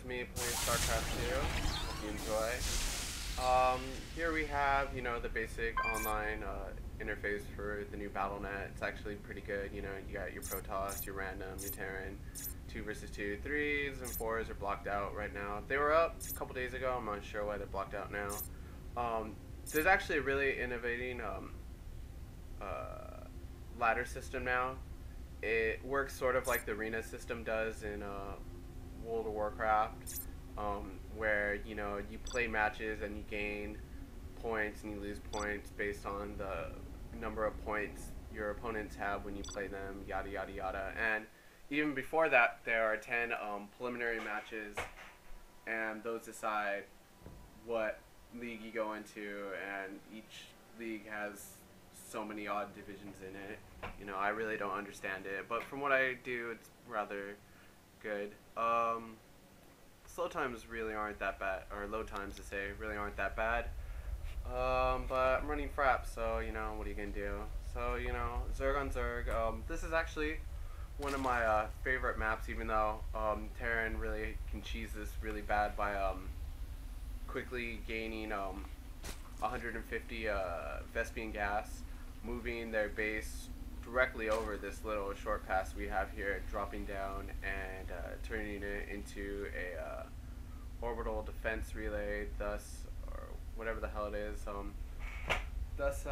is me playing StarCraft 2. Hope you enjoy. Here we have, the basic online interface for the new BattleNet. It's actually pretty good. You got your Protoss, your Random, your Terran. 2 versus 2. 3s and 4s are blocked out right now. They were up a couple days ago. I'm not sure why they're blocked out now. There's actually a really innovating ladder system now. It works sort of like the arena system does in World of Warcraft, where you play matches and you gain points and you lose points based on the number of points your opponents have when you play them, yada yada yada. And even before that, there are 10 preliminary matches, and those decide what league you go into, and each league has so many odd divisions in it. I really don't understand it, but from what I do, it's rather good. Slow times really aren't that bad, or load times to say really aren't that bad. But I'm running fraps, so what are you gonna do? So Zerg on Zerg. This is actually one of my favorite maps, even though Terran really can cheese this really bad by quickly gaining 150 Vespian gas, moving their base directly over this little short pass we have here, dropping down and turning it into a orbital defense relay, thus, or whatever the hell it is, thus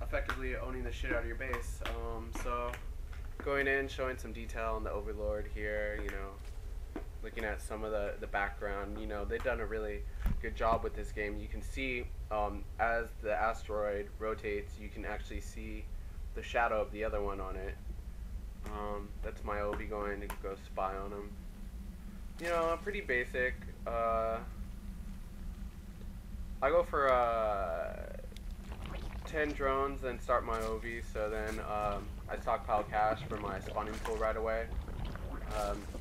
effectively owning the shit out of your base. So going in, showing some detail on the Overlord here, looking at some of the background, they've done a really good job with this game. You can see as the asteroid rotates, you can actually see the shadow of the other one on it. That's my Obi going to go spy on him. Pretty basic. I go for 10 drones, then start my Obi, so then I stockpile cash for my spawning pool right away.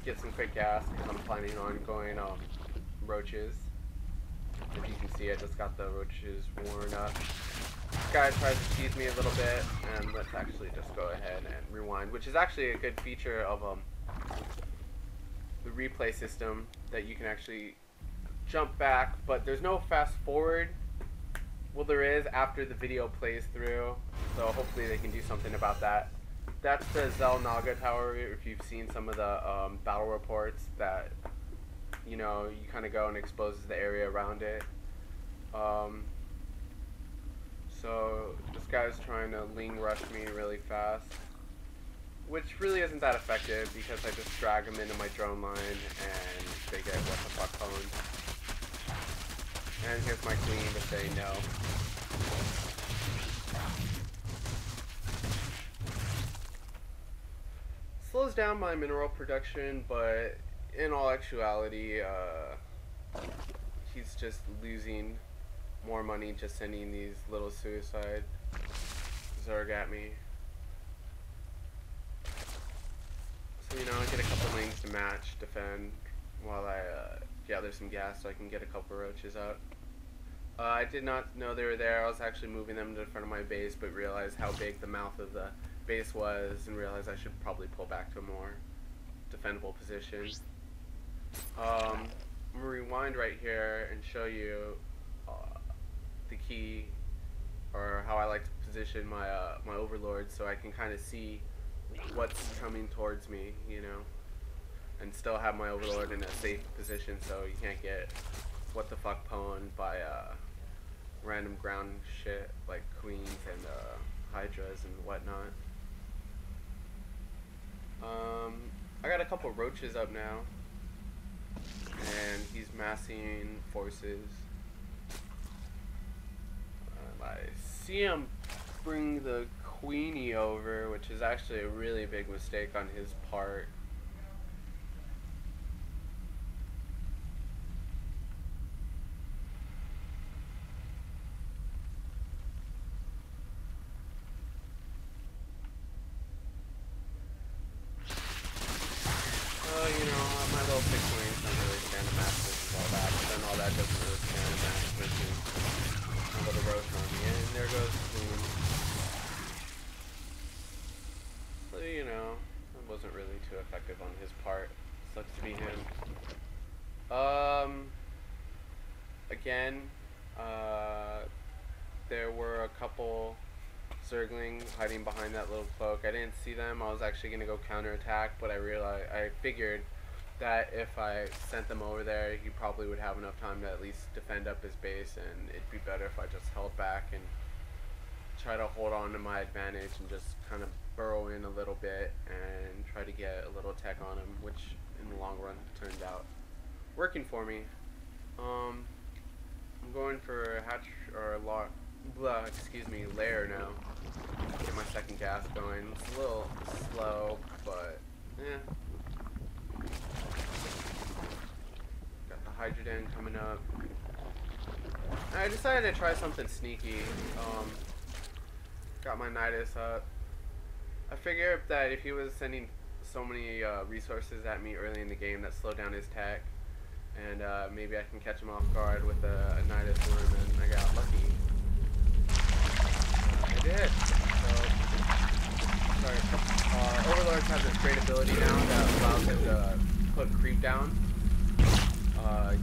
Get some quick gas, because I'm planning on going roaches. As you can see, I just got the roaches worn up. This guy tries to tease me a little bit, and let's actually just go ahead and rewind, which is actually a good feature of the replay system, that you can actually jump back, but there's no fast forward. Well, there is after the video plays through, so hopefully they can do something about that. That's the Zell Naga Tower. If you've seen some of the battle reports, that you kind of go and exposes the area around it. So this guy's trying to Ling rush me really fast, which really isn't that effective, because I just drag him into my drone line and they get what the fuck pwned. And here's my queen to say no. Slows down my mineral production, but in all actuality, he's just losing more money just sending these little suicide Zerg at me. So I get a couple lanes to match, defend, while I gather some gas so I can get a couple roaches out. I did not know they were there. I was actually moving them to the front of my base, but realized how big the mouth of the base was, and realized I should probably pull back to a more defendable position. I'm going to rewind right here and show you the key, or how I like to position my my Overlord, so I can kind of see what's coming towards me, and still have my Overlord in a safe position, so you can't get what the fuck pwned by random ground shit like queens and hydras and whatnot. I got a couple roaches up now, and he's massing forces. I see him bring the Queenie over, which is actually a really big mistake on his part. My little fixed wings don't really stand a match versus all that, but then all that doesn't really stand a match versus a little roach on me, and there goes Queen. So, that wasn't really too effective on his part. Sucks to be him. Um, again, uh, there were a couple Zergling hiding behind that little cloak. I didn't see them. I was actually gonna go counterattack, but I figured that if I sent them over there, he probably would have enough time to at least defend up his base, and it'd be better if I just held back and try to hold on to my advantage and just kind of burrow in a little bit and try to get a little tech on him, which in the long run turned out working for me. I'm going for hatch or layer now. Get my second gas going. It's a little slow, but got the hydrogen coming up. I decided to try something sneaky. Got my Nidus up. I figured that if he was sending so many resources at me early in the game, that slowed down his tech, and maybe I can catch him off guard with a Nidus worm, and I got lucky. I did. So, Overlords have this great ability now that allows him to put creep down.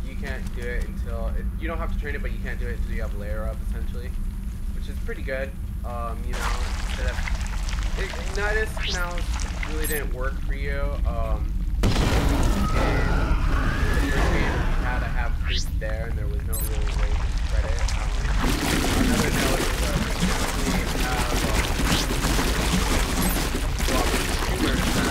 You can't do it until you don't have to train it, but you can't do it until you have layer up, essentially, which is pretty good. You know, Nidus now really didn't work for you. In the first game, you had to have creep there, and there was no real way to spread it. Another note is that we have streamers that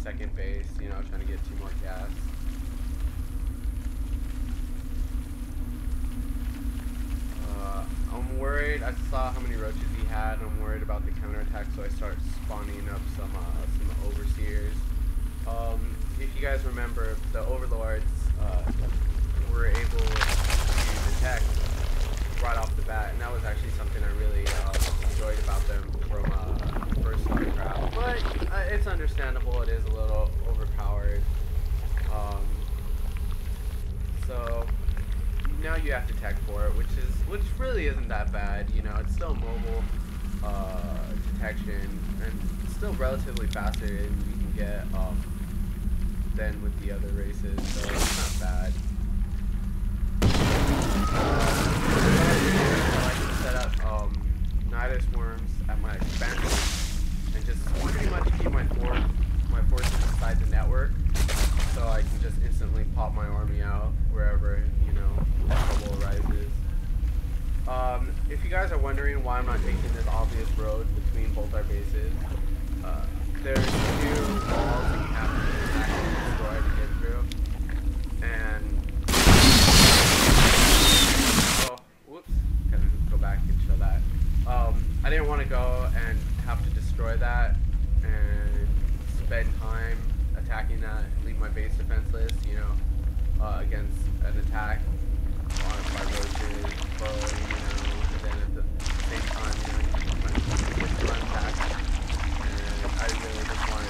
second base, you know, trying to get 2 more gas. I'm worried. I saw how many roaches he had, and I'm worried about the counterattack, so I start spawning up some overseers. If you guys remember, the overlords were able to detect right off the bat, and that was actually something I really enjoyed about them from first StarCraft. But it's understandable; it is a little overpowered. So now you have to tech for it, which really isn't that bad. You know, it's still mobile detection, and it's still relatively faster than you can get than with the other races. So it's not bad. I like to set up Nidus worms at my expansion and just pretty much keep my forces inside the network, so I can just instantly pop my army out wherever, you know, trouble arises. If you guys are wondering why I'm not taking this obvious road between both our bases, there's 2 walls that you have to actually destroy to get through, and whoops, gotta go back and show that. I didn't want to go and have to destroy that and spend time attacking that and leave my base defenseless, you know, against an attack by roaches, bows, you know, and then at the same time, you know, you can run attack. And I really just wanted